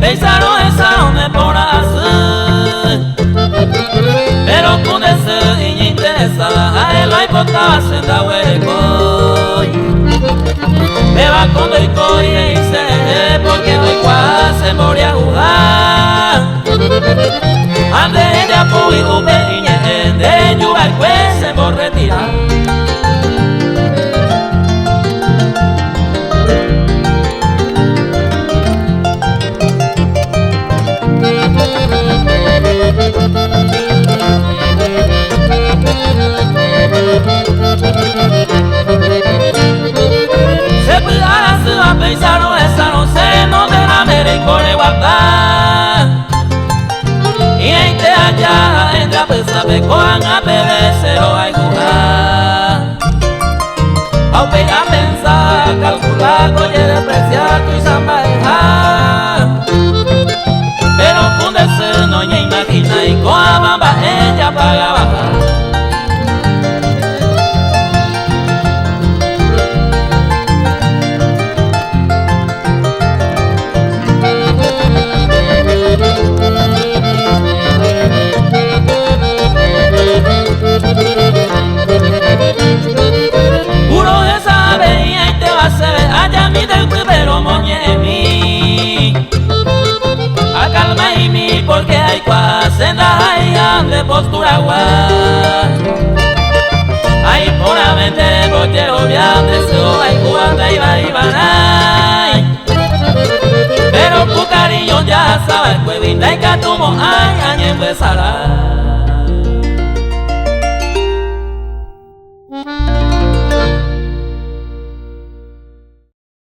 Pensaron essa onde por assim, pero con esse interesa a ela e botar senda hueco. Me va con doy coi e se porque doy quase moria jugar. Ande de apoio bem de jugar que se vou retirar. Pensaron essa não sei no de la América de guardar y entre allá entre a pesar de coan a PDC o a jugar ao pegar pensar calcular coger despreciar tu y zambajar pero con ese no ya imagina y con a bamba ella paga bajar. Porque hay quase de postura guay. Hay puramente porque obviamente se hay cuando iba y van. Pero tu cariño ya sabes, pues vinda y que tu moja y empezará.